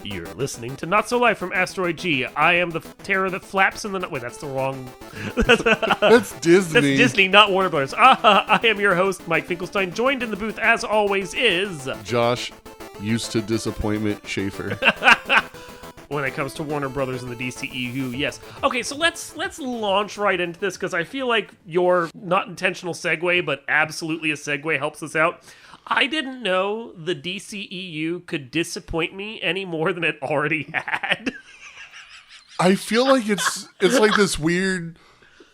You're listening to Not So Live from Asteroid G. I am the terror that flaps in the night. Wait, that's the wrong... That's Disney. That's Disney, not Warner Brothers. I am your host, Mike Finkelstein. Joined in the booth, as always, is... Josh, used to disappointment, Schaefer. When it comes to Warner Brothers and the DCEU, yes. Okay, so let's launch right into this, because I feel like your not intentional segue, but absolutely a segue helps us out. I didn't know the DCEU could disappoint me any more than it already had. I feel like it's like this weird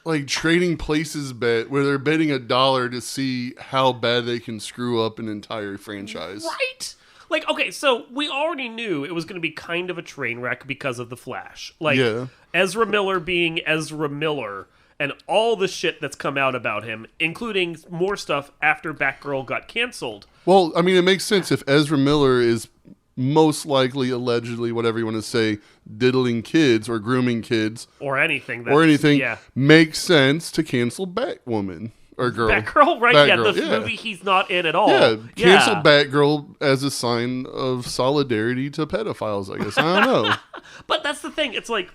like trading places bet where they're betting $1 to see how bad they can screw up an entire franchise. Right? Like, okay, so we already knew it was going to be kind of a train wreck because of The Flash. Like, yeah. Ezra Miller being Ezra Miller and all the shit that's come out about him, including more stuff after Batgirl got canceled. Well, I mean, it makes sense if Ezra Miller is most likely, allegedly, whatever you want to say, diddling kids or grooming kids. Or anything. Yeah. Makes sense to cancel Batwoman. Or girl. Batgirl, right? Batgirl, yeah, the movie he's not in at all. Yeah, cancel Batgirl as a sign of solidarity to pedophiles, I guess. I don't know. But that's the thing. It's like,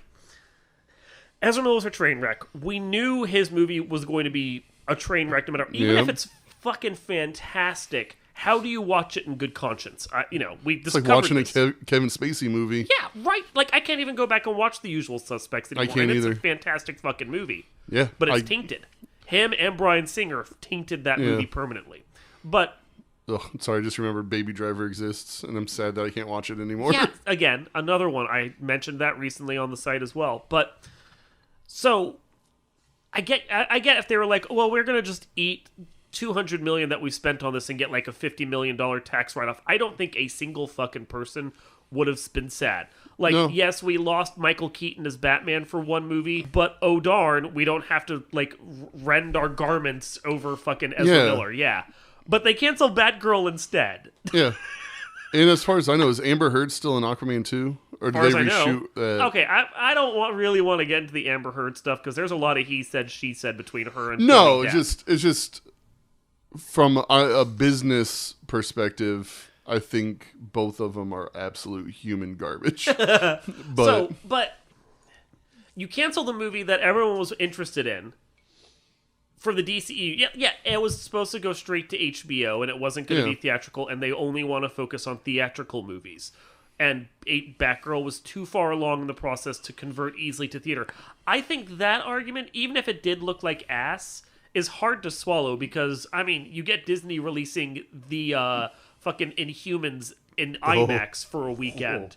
Ezra Miller's a train wreck. We knew his movie was going to be a train wreck no matter... Even if it's fucking fantastic, how do you watch it in good conscience? We discovered It's like watching this. a Kevin Spacey movie. Yeah, right. Like, I can't even go back and watch The Usual Suspects anymore. I can't either. It's a fantastic fucking movie. Yeah. But it's tainted. Him and Bryan Singer tainted that movie permanently. But... Oh, sorry, I just remembered Baby Driver exists, and I'm sad that I can't watch it anymore. Yeah, again, another one. I mentioned that recently on the site as well. But, so, I get if they were like, well, we're going to just eat $200 million that we spent on this and get like a $50 million tax write-off. I don't think a single fucking person would have been sad. Like, no. Yes, we lost Michael Keaton as Batman for one movie, but oh darn, we don't have to, like, rend our garments over fucking Ezra Miller. Yeah. But they canceled Batgirl instead. Yeah. And as far as I know, is Amber Heard still in Aquaman 2? Or did they reshoot that? Okay, I don't really want to get into the Amber Heard stuff, because there's a lot of he said, she said between her and... No, it's just from a business perspective... I think both of them are absolute human garbage. But you cancel the movie that everyone was interested in for the DCEU. Yeah, it was supposed to go straight to HBO, and it wasn't going to be theatrical, and they only want to focus on theatrical movies. And Batgirl was too far along in the process to convert easily to theater. I think that argument, even if it did look like ass, is hard to swallow because, I mean, you get Disney releasing the... fucking Inhumans in IMAX for a weekend.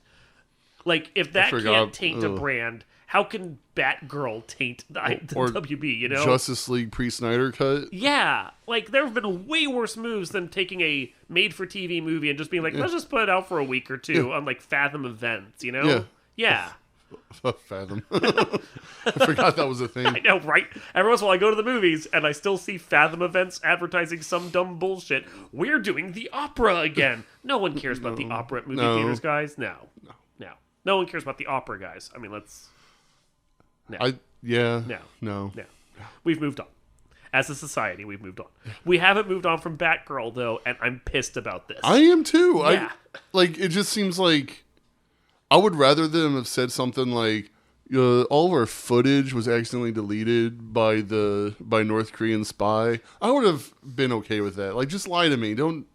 Like, if that can't taint a brand, how can Batgirl taint the WB, you know? Justice League pre-Snyder cut? Yeah. Like, there have been way worse moves than taking a made-for-TV movie and just being like, let's just put it out for a week or two on, like, Fathom events, you know? Yeah. Fathom. I forgot that was a thing. I know, right? Every once in a while I go to the movies and I still see Fathom events advertising some dumb bullshit. We're doing the opera again. No one cares about the opera at movie theaters, guys. No. No one cares about the opera, guys. I mean, let's... No. We've moved on. As a society, we've moved on. We haven't moved on from Batgirl, though, and I'm pissed about this. I am, too. Yeah. It just seems like... I would rather them have said something like, all of our footage was accidentally deleted by North Korean spy. I would have been okay with that. Like, just lie to me. Don't...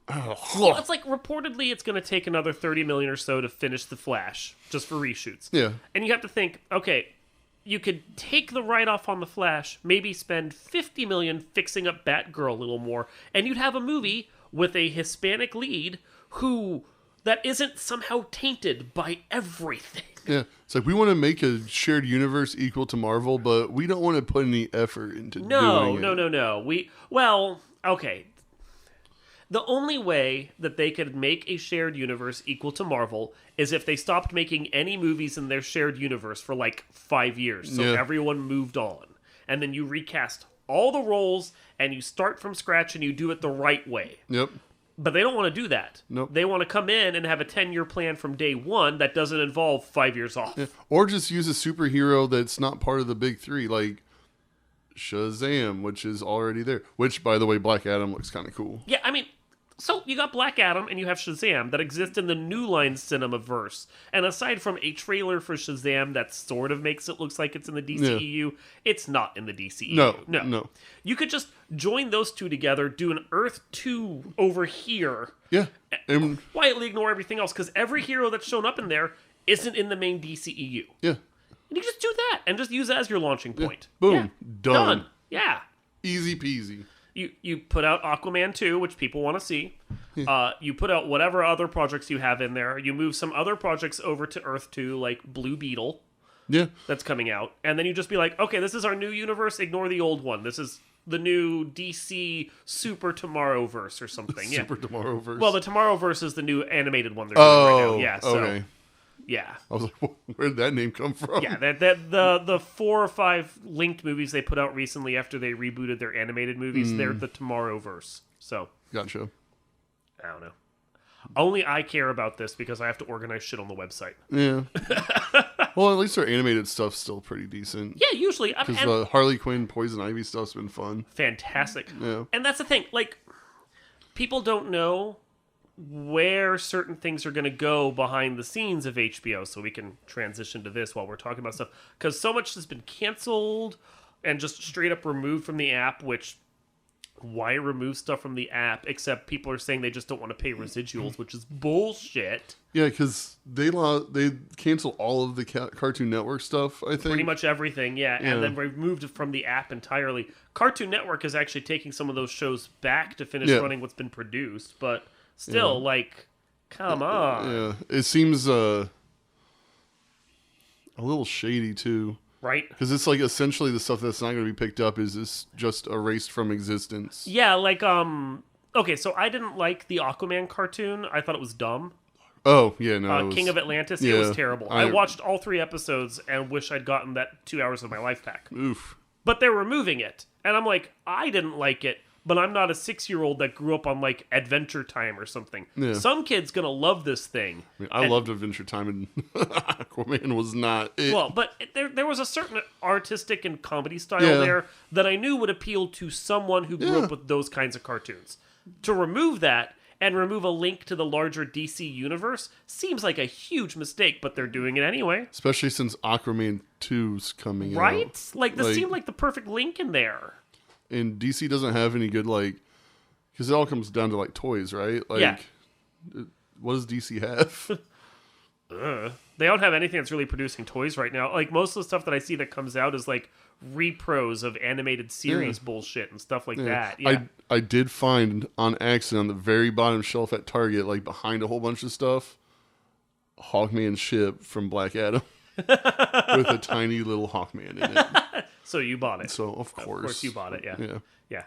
Well, it's like, reportedly, it's going to take another $30 million or so to finish The Flash, just for reshoots. Yeah. And you have to think, okay, you could take the write-off on The Flash, maybe spend $50 million fixing up Batgirl a little more, and you'd have a movie with a Hispanic lead who... that isn't somehow tainted by everything. Yeah. It's like, we want to make a shared universe equal to Marvel, but we don't want to put any effort into doing it. No. Okay. The only way that they could make a shared universe equal to Marvel is if they stopped making any movies in their shared universe for like 5 years. So everyone moved on. And then you recast all the roles and you start from scratch and you do it the right way. Yep. But they don't want to do that. Nope. They want to come in and have a 10-year plan from day one that doesn't involve 5 years off. Yeah. Or just use a superhero that's not part of the big three, like Shazam, which is already there. Which, by the way, Black Adam looks kind of cool. Yeah, I mean, So you got Black Adam and you have Shazam that exist in the New Line cinema verse. And aside from a trailer for Shazam that sort of makes it look like it's in the DCEU, it's not in the DCEU. No. You could just join those two together, do an Earth 2 over here. Yeah. And quietly ignore everything else, because every hero that's shown up in there isn't in the main DCEU. Yeah. And you just do that and just use that as your launching point. Boom. Yeah. Done. Yeah. Easy peasy. You put out Aquaman 2, which people want to see. You put out whatever other projects you have in there. You move some other projects over to Earth 2, like Blue Beetle. Yeah. That's coming out. And then you just be like, okay, this is our new universe. Ignore the old one. This is the new DC Super Tomorrowverse or something. Super Tomorrowverse. Well, the Tomorrowverse is the new animated one they're doing right now. Yeah, so, okay. Yeah. I was like, where did that name come from? Yeah, the 4 or 5 linked movies they put out recently after they rebooted their animated movies, they're the Tomorrowverse. So. Gotcha. I don't know. Only I care about this because I have to organize shit on the website. Yeah. Well, at least their animated stuff's still pretty decent. Yeah, usually. Because the Harley Quinn, Poison Ivy stuff's been fun. Fantastic. Yeah. And that's the thing. Like, people don't know where certain things are going to go behind the scenes of HBO, so we can transition to this while we're talking about stuff. Because so much has been canceled and just straight up removed from the app, which... Why remove stuff from the app? Except people are saying they just don't want to pay residuals, which is bullshit. Yeah, because they canceled all of the Cartoon Network stuff, I think. Pretty much everything, yeah. And then removed it from the app entirely. Cartoon Network is actually taking some of those shows back to finish running what's been produced, but still, like, come on. Yeah, it seems a little shady, too. Right? Because it's like essentially the stuff that's not going to be picked up is just erased from existence. Yeah, like, okay, so I didn't like the Aquaman cartoon. I thought it was dumb. Oh, yeah, no. King of Atlantis, it was terrible. I watched all 3 episodes and wish I'd gotten that 2 hours of my life back. Oof. But they're removing it. And I'm like, I didn't like it, but I'm not a 6-year-old that grew up on, like, Adventure Time or something. Yeah. Some kid's gonna love this thing. I loved Adventure Time, and Aquaman was not it. Well, but there was a certain artistic and comedy style there that I knew would appeal to someone who grew up with those kinds of cartoons. To remove that and remove a link to the larger DC universe seems like a huge mistake, but they're doing it anyway. Especially since Aquaman 2's coming out. Right? Like, this seemed like the perfect link in there. And DC doesn't have any good, like... Because it all comes down to, like, toys, right? Like, what does DC have? They don't have anything that's really producing toys right now. Like, most of the stuff that I see that comes out is, like, repros of animated series bullshit and stuff like that. Yeah. I did find, on accident, on the very bottom shelf at Target, like, behind a whole bunch of stuff, Hawkman ship from Black Adam. With a tiny little Hawkman in it. So you bought it. So, of course. Of course you bought it, Yeah. Yeah.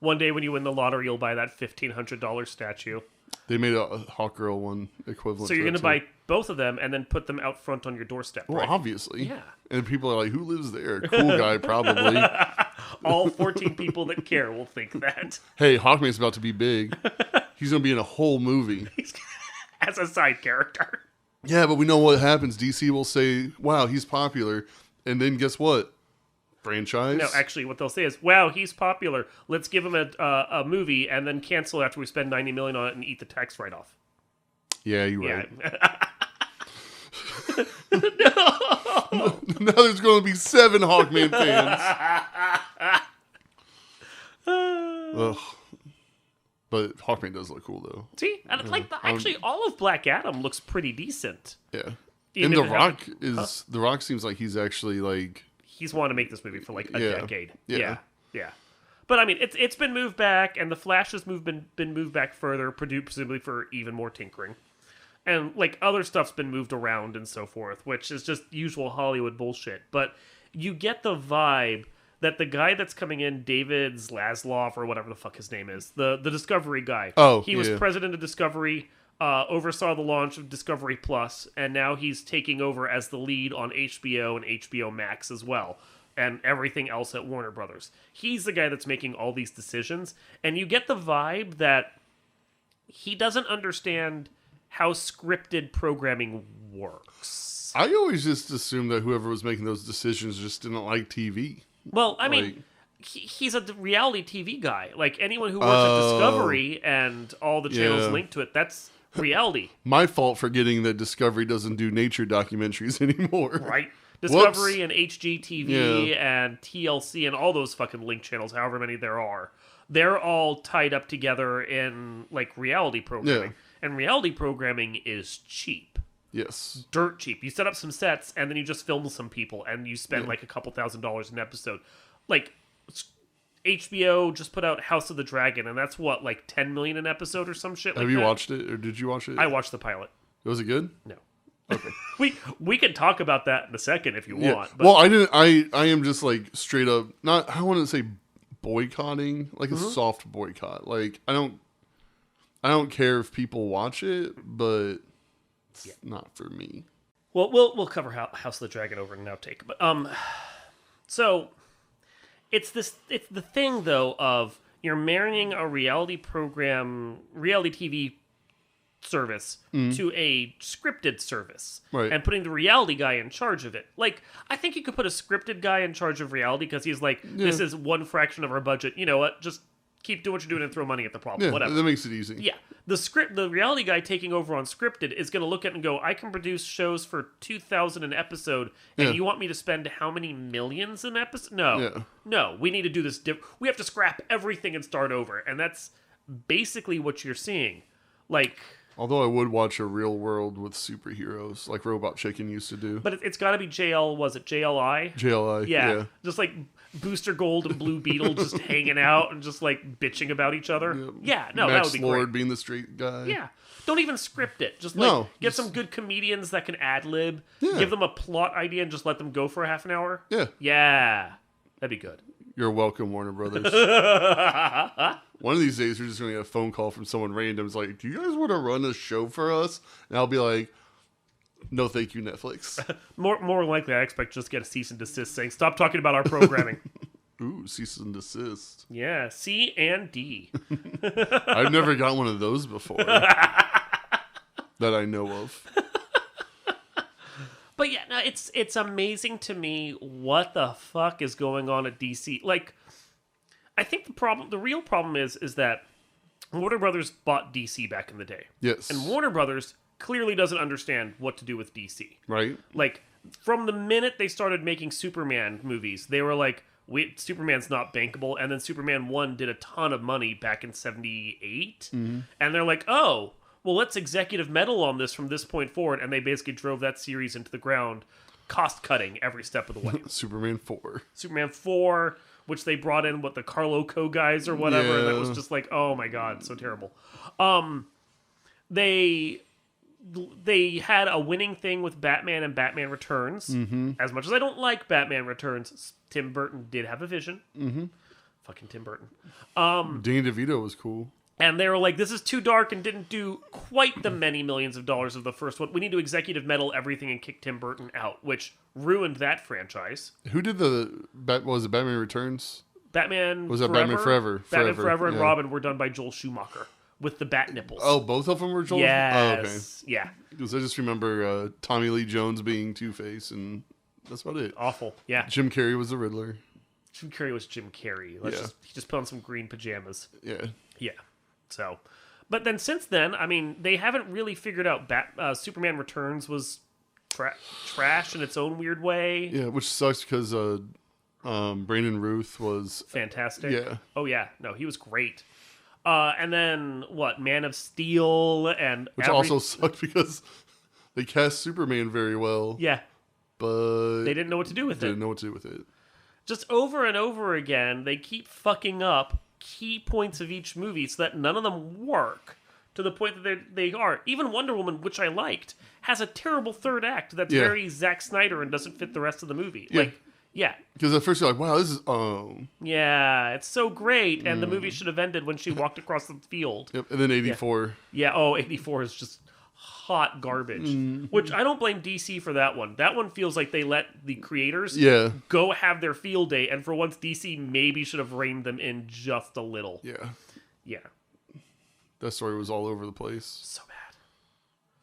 One day when you win the lottery, you'll buy that $1,500 statue. They made a Hawkgirl one equivalent. So you're going to buy both of them and then put them out front on your doorstep, Well, right? obviously. Yeah. And people are like, who lives there? Cool guy, probably. All 14 people that care will think that. Hey, Hawkman's about to be big. He's going to be in a whole movie. As a side character. Yeah, but we know what happens. DC will say, wow, he's popular. And then guess what? Franchise? No, actually, what they'll say is, wow, he's popular. Let's give him a movie and then cancel after we spend $90 million on it and eat the tax write-off. Yeah, you're right. No! Now there's going to be 7 Hawkman fans. Ugh. But Hawkman does look cool, though. See? And actually, all of Black Adam looks pretty decent. Yeah. Even and if The Rock is... The Rock seems like he's actually, like... He's wanted to make this movie for, like, a decade. Yeah. Yeah. But, I mean, it's been moved back, and The Flash has been moved back further, presumably for even more tinkering. And, like, other stuff's been moved around and so forth, which is just usual Hollywood bullshit. But you get the vibe that the guy that's coming in, David Zaslav, or whatever the fuck his name is, the Discovery guy. He was president of Discovery, oversaw the launch of Discovery Plus, and now he's taking over as the lead on HBO and HBO Max as well, and everything else at Warner Brothers. He's the guy that's making all these decisions, and you get the vibe that he doesn't understand how scripted programming works. I always just assumed that whoever was making those decisions just didn't like TV. Well, I mean, he's a reality TV guy. Like, anyone who works at Discovery and all the channels linked to it, that's reality. My fault for getting that Discovery doesn't do nature documentaries anymore. Right. Discovery and HGTV and TLC and all those fucking link channels, however many there are, they're all tied up together in, like, reality programming. And reality programming is cheap. Yes. Dirt cheap. You set up some sets, and then you just film some people, and you spend, like, a couple $1,000s an episode. Like, HBO just put out House of the Dragon, and that's, what, like, $10 million an episode or some shit like that? Have you watched it, or did you watch it? I watched the pilot. Was it good? No. Okay. We can talk about that in a second if you want. But... Well, I didn't. I am just like straight up. Not. I want to say boycotting, like a soft boycott. Like I don't care if people watch it, but it's not for me. Well, we'll cover House of the Dragon over in an outtake. But so it's the thing though of you're marrying a reality TV service to a scripted service, right, and putting the reality guy in charge of it. Like, I think you could put a scripted guy in charge of reality because he's like, this is one fraction of our budget. You know what? Just keep doing what you're doing and throw money at the problem. Yeah, whatever. That makes it easy. Yeah. The reality guy taking over on scripted is going to look at it and go, I can produce shows for $2,000 an episode, and you want me to spend how many millions an episode? No, we need to do this. We have to scrap everything and start over, and that's basically what you're seeing. Like. Although I would watch a real world with superheroes, like Robot Chicken used to do. But it's got to be JLI? JLI, yeah. Just like Booster Gold and Blue Beetle just hanging out and just like bitching about each other. That would be Lord great. Being the straight guy. Yeah. Don't even script it. Just get some good comedians that can ad-lib. Yeah. Give them a plot idea and just let them go for a half an hour. Yeah. Yeah. That'd be good. You're welcome, Warner Brothers. One of these days, we're just going to get a phone call from someone random. It's like, do you guys want to run a show for us? And I'll be like, no, thank you, Netflix. More likely, I expect just get a cease and desist saying, stop talking about our programming. Ooh, cease and desist. Yeah, C and D. I've never got one of those before that I know of. But yeah, no, it's amazing to me what the fuck is going on at DC. Like, I think the real problem is that Warner Brothers bought DC back in the day. Yes. And Warner Brothers clearly doesn't understand what to do with DC. Right. Like, from the minute they started making Superman movies, they were like, Superman's not bankable. And then Superman 1 did a ton of money back in 78. Mm-hmm. And they're like, oh, well, let's executive meddle on this from this point forward. And they basically drove that series into the ground, cost-cutting every step of the way. Superman 4, which they brought in, the Carlo Co. guys or whatever. Yeah. And that was just like, oh my God, so terrible. They had a winning thing with Batman and Batman Returns. Mm-hmm. As much as I don't like Batman Returns, Tim Burton did have a vision. Mm-hmm. Fucking Tim Burton. Danny DeVito was cool. And they were like, this is too dark and didn't do quite the many millions of dollars of the first one. We need to executive meddle everything and kick Tim Burton out, which ruined that franchise. Who did was it Batman Returns? Batman Forever and Robin were done by Joel Schumacher with the bat nipples. Oh, both of them were Joel? Yes. Oh, okay. Yeah. Because I just remember Tommy Lee Jones being Two-Face, and that's about it. Awful. Yeah. Jim Carrey was the Riddler. Jim Carrey was Jim Carrey. He just put on some green pajamas. Yeah. Yeah. So, but then since then, I mean, they haven't really figured out Superman Returns was trash in its own weird way. Yeah, which sucks because Brandon Routh was fantastic. Yeah. Oh yeah, no, he was great. And then Man of Steel which also sucked because they cast Superman very well. Yeah, but they didn't know what to do with it. Just over and over again, they keep fucking up key points of each movie so that none of them work to the point that they are. Even Wonder Woman, which I liked, has a terrible third act that's very Zack Snyder and doesn't fit the rest of the movie. Yeah. Because at first you're like, wow, this is... Yeah, it's so great, and the movie should have ended when she walked across the field. Yep, and then 84. Yeah, 84 is just hot garbage. Which I don't blame DC for that one. That one feels like they let the creators go have their field day, and for once DC maybe should have reined them in just a little. Yeah. Yeah. That story was all over the place.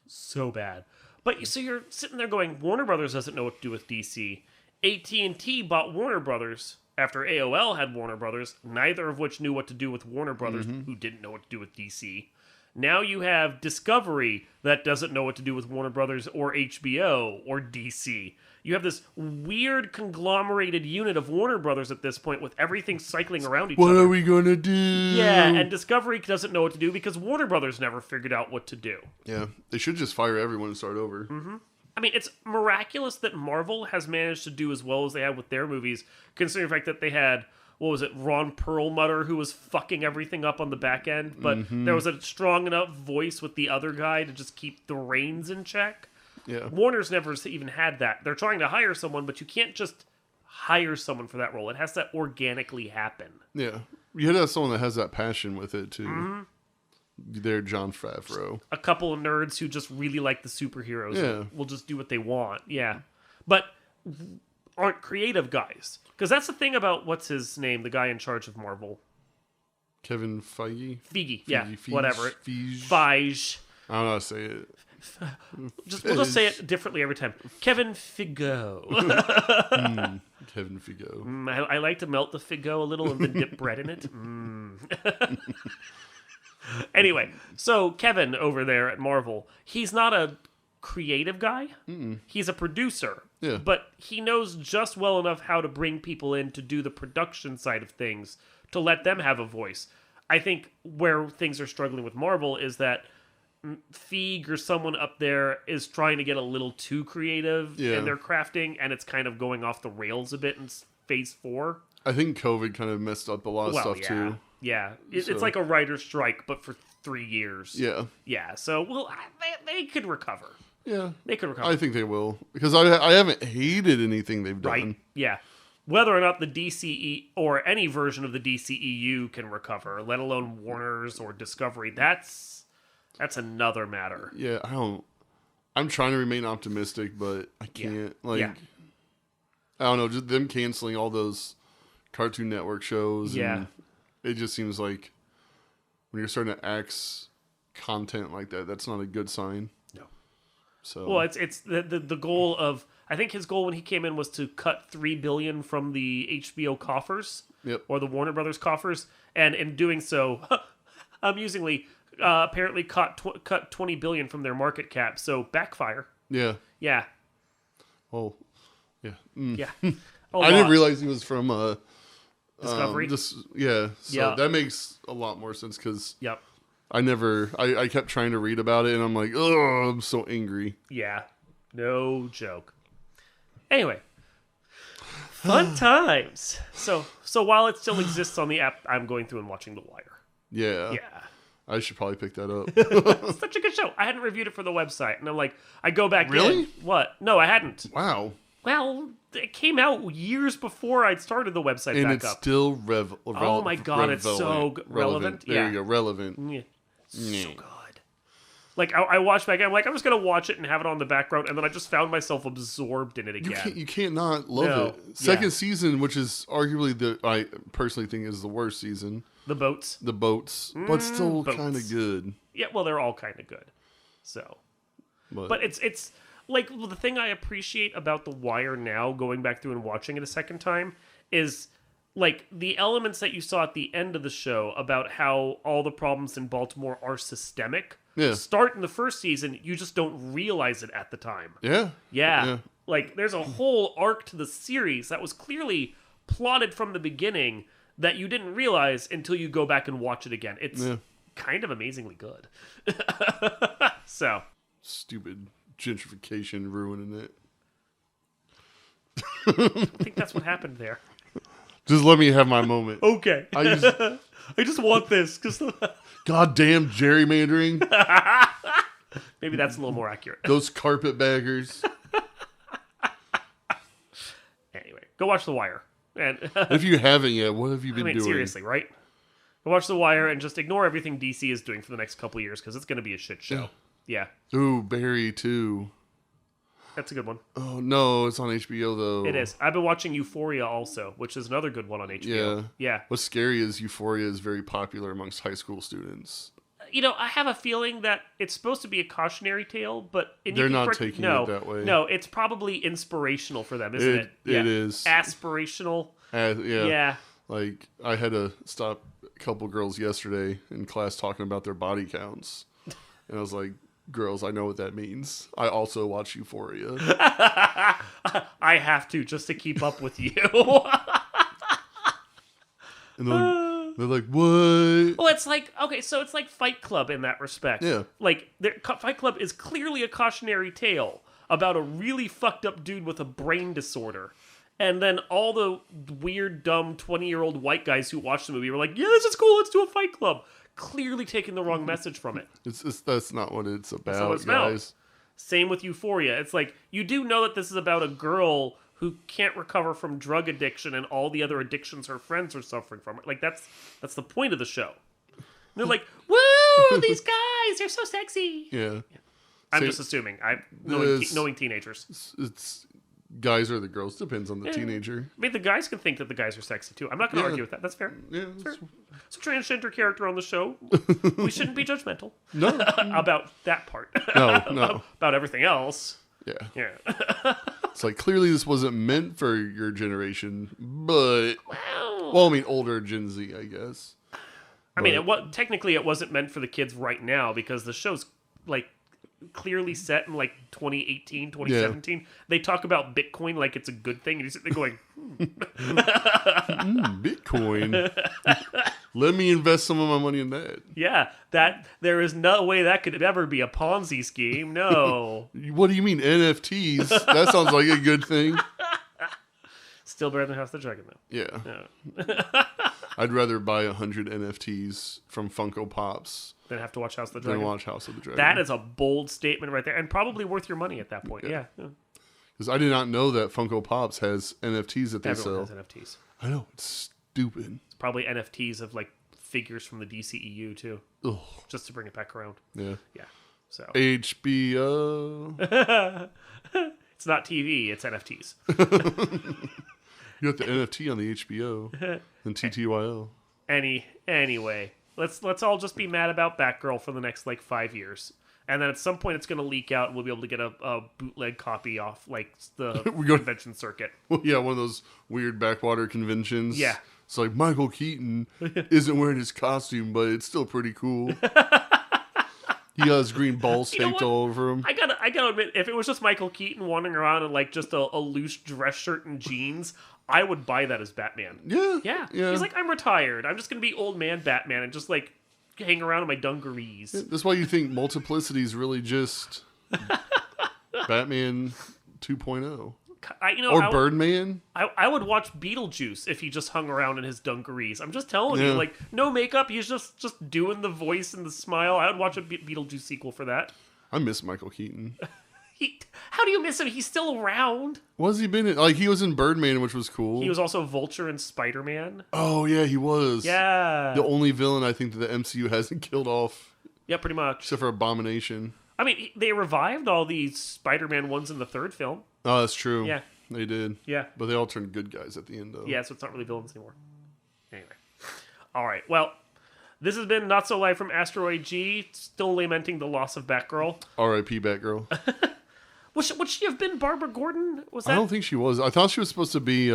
So bad. But so you're sitting there going, Warner Brothers doesn't know what to do with DC. AT&T bought Warner Brothers after AOL had Warner Brothers, neither of which knew what to do with Warner Brothers, who didn't know what to do with DC. Now you have Discovery that doesn't know what to do with Warner Brothers or HBO or DC. You have this weird conglomerated unit of Warner Brothers at this point with everything cycling around each other. What are we going to do? Yeah, and Discovery doesn't know what to do because Warner Brothers never figured out what to do. Yeah, they should just fire everyone and start over. Mm-hmm. I mean, it's miraculous that Marvel has managed to do as well as they have with their movies, considering the fact that they had, what was it, Ron Perlmutter, who was fucking everything up on the back end, but there was a strong enough voice with the other guy to just keep the reins in check. Yeah. Warner's never even had that. They're trying to hire someone, but you can't just hire someone for that role. It has to organically happen. Yeah. You had to have someone that has that passion with it, too. They're Jon Favreau. A couple of nerds who just really like the superheroes. Yeah. Will just do what they want. Yeah. But aren't creative guys. Because that's the thing about, what's his name, the guy in charge of Marvel? Kevin Feige? Feige, yeah. Feige, Whatever. Feige. I don't know how to say it. We'll just say it differently every time. Kevin Figo. Kevin Figo. I like to melt the Figo a little and then dip bread in it. Anyway, so Kevin over there at Marvel, he's not a creative guy. He's a producer. Yeah. But he knows just well enough how to bring people in to do the production side of things, to let them have a voice. I think where things are struggling with Marvel is that Feig or someone up there is trying to get a little too creative in their crafting, and it's kind of going off the rails a bit in Phase 4. I think COVID kind of messed up a lot of stuff, too. Yeah, it's like a writer's strike, but for 3 years. Yeah. Yeah, so, well, they could recover. Yeah. They could recover. I think they will. Because I haven't hated anything they've done. Right, yeah. Whether or not the DCE, or any version of the DCEU can recover, let alone Warner's or Discovery, that's another matter. Yeah, I'm trying to remain optimistic, but I can't. I don't know, just them canceling all those Cartoon Network shows. Yeah. And it just seems like when you're starting to axe content like that, that's not a good sign. No. So well, it's the goal of, I think his goal when he came in was to cut $3 billion from the HBO coffers, or the Warner Brothers coffers, and in doing so, amusingly, apparently cut $20 billion from their market cap. So backfire. Yeah. Yeah. Oh. Yeah. Yeah. I didn't realize he was from Discovery. So that makes a lot more sense because Yep. I kept trying to read about it and I'm like, oh, I'm so angry. Yeah. No joke. Anyway. Fun times. So while it still exists on the app, I'm going through and watching The Wire. Yeah. Yeah. I should probably pick that up. It's such a good show. I hadn't reviewed it for the website, and I'm like, I go back Really? in. What? No, I hadn't. Wow. Well, it came out years before I'd started the website And back it's up. still Oh my God, it's so relevant. There you go, relevant. Yeah. So good. Like, I watched back, I'm like, I'm just going to watch it and have it on the background, and then I just found myself absorbed in it again. You can't not love it. Second season, which is arguably I personally think is the worst season. The boats. But still kind of good. Yeah, well, they're all kind of good. So. But it's like, the thing I appreciate about The Wire now, going back through and watching it a second time, is like the elements that you saw at the end of the show about how all the problems in Baltimore are systemic. Start in the first season, you just don't realize it at the time. Yeah. Like, there's a whole arc to the series that was clearly plotted from the beginning that you didn't realize until you go back and watch it again. It's kind of amazingly good. So. Stupid gentrification ruining it. I think that's what happened there. Just let me have my moment. Okay. I just want this. Goddamn gerrymandering. Maybe that's a little more accurate. Those carpetbaggers. Anyway, go watch The Wire. And if you haven't yet, what have you been doing? Seriously, right? Go watch The Wire and just ignore everything DC is doing for the next couple of years because it's going to be a shit show. Yeah. Ooh, Barry too. That's a good one. Oh, no, it's on HBO, though. It is. I've been watching Euphoria also, which is another good one on HBO. Yeah. What's scary is Euphoria is very popular amongst high school students. You know, I have a feeling that it's supposed to be a cautionary tale, but... They're not taking it that way. No, it's probably inspirational for them, isn't it? It is. Aspirational. Yeah. Like, I had to stop a couple girls yesterday in class talking about their body counts. And I was like, girls, I know what that means. I also watch Euphoria. I have to, just to keep up with you. And they're like, what? Well, it's like, okay, so it's like Fight Club in that respect. Yeah. Like, Fight Club is clearly a cautionary tale about a really fucked up dude with a brain disorder. And then all the weird, dumb 20-year-old white guys who watched the movie were like, yeah, this is cool, let's do a Fight Club. Clearly taking the wrong message from it. That's not what it's about, That's not what it's guys. about. Same with Euphoria. It's like, you do know that this is about a girl who can't recover from drug addiction and all the other addictions her friends are suffering from. Like, that's the point of the show. And they're like, woo, these guys, they're so sexy. Yeah. I'm just assuming. Knowing teenagers. It's guys or the girls. Depends on the teenager. I mean, the guys can think that the guys are sexy, too. I'm not going to argue with that. That's fair. Yeah. That's fair. It's a transgender character on the show. We shouldn't be judgmental. No. About that part. No. About everything else. Yeah. It's like, clearly this wasn't meant for your generation, but... Well, I mean, older Gen Z, I guess. I mean, technically it wasn't meant for the kids right now, because the show's, like, clearly set in, like, 2018, 2017. Yeah. They talk about Bitcoin like it's a good thing, and you sit there going, Bitcoin? Let me invest some of my money in that. Yeah, there is no way that could ever be a Ponzi scheme, no. What do you mean, NFTs? That sounds like a good thing. Still better than House of the Dragon, though. Yeah. I'd rather buy 100 NFTs from Funko Pops than have to watch House of the Dragon. That is a bold statement right there, and probably worth your money at that point. Yeah. Because I did not know that Funko Pops has NFTs that they Everyone sell. has NFTs. I know, it's stupid. It's probably NFTs of, like, figures from the DCEU, too. Ugh. Just to bring it back around. Yeah. So HBO. It's not TV, it's NFTs. You got the NFT on the HBO and TTYL. Anyway, let's all just be mad about Batgirl for the next, like, 5 years. And then at some point it's going to leak out and we'll be able to get a bootleg copy off, like, the convention circuit. Well, yeah, one of those weird backwater conventions. Yeah. It's like Michael Keaton isn't wearing his costume, but it's still pretty cool. He got his green balls taped all over him. I gotta admit, if it was just Michael Keaton wandering around in, like, just a loose dress shirt and jeans, I would buy that as Batman. Yeah. He's like, I'm retired. I'm just going to be old man Batman and just, like, hang around in my dungarees. That's why you think Multiplicity is really just Batman 2.0. Or Birdman. I would watch Beetlejuice if he just hung around in his dungarees. I'm just telling you, like, no makeup. He's just doing the voice and the smile. I would watch a Beetlejuice sequel for that. I miss Michael Keaton. How do you miss him? He's still around. What has he been in? Like, he was in Birdman, which was cool. He was also Vulture in Spider-Man. Oh, yeah, he was. Yeah. The only villain I think that the MCU hasn't killed off. Yeah, pretty much. Except for Abomination. I mean, they revived all these Spider-Man ones in the third film. Oh, that's true. Yeah. They did. Yeah. But they all turned good guys at the end, though. Yeah, so it's not really villains anymore. Anyway. All right, well, this has been Not So Live from Asteroid G, still lamenting the loss of Batgirl. R.I.P. Batgirl. Would she have been Barbara Gordon? Was that? I don't think she was. I thought she was supposed to be,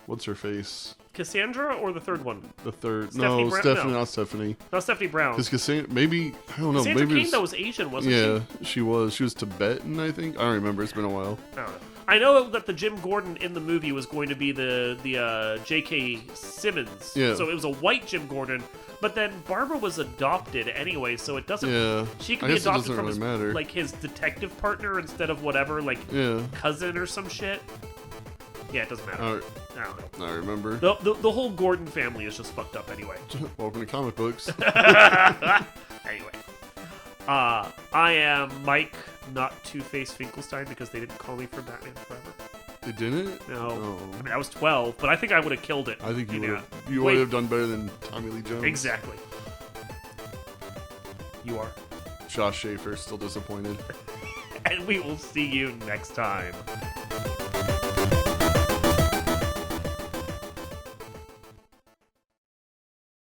what's her face? Cassandra or the third one? The third. Stephanie Brown? Stephanie, No. not Stephanie. Not Stephanie Brown. Because Cassandra, maybe, I don't know. Cassandra maybe Cain, though, was Asian, wasn't she? Yeah, she was. She was Tibetan, I think. I don't remember. It's been a while. I don't know. I know that the Jim Gordon in the movie was going to be the J.K. Simmons. Yeah. So it was a white Jim Gordon, but then Barbara was adopted anyway, so it doesn't... Yeah. She can I be guess it adopted doesn't from really his, matter. like, his detective partner instead of whatever, like, cousin or some shit. Yeah, it doesn't matter. I don't know. I remember. The whole Gordon family is just fucked up anyway. Welcome to comic books. Anyway. I am Mike, not Two-Face Finkelstein, because they didn't call me for Batman Forever. They didn't? No. Oh. I mean, I was 12, but I think I would have killed it. I think you would have done better than Tommy Lee Jones. Exactly. You are. Josh Schaefer, still disappointed. And we will see you next time.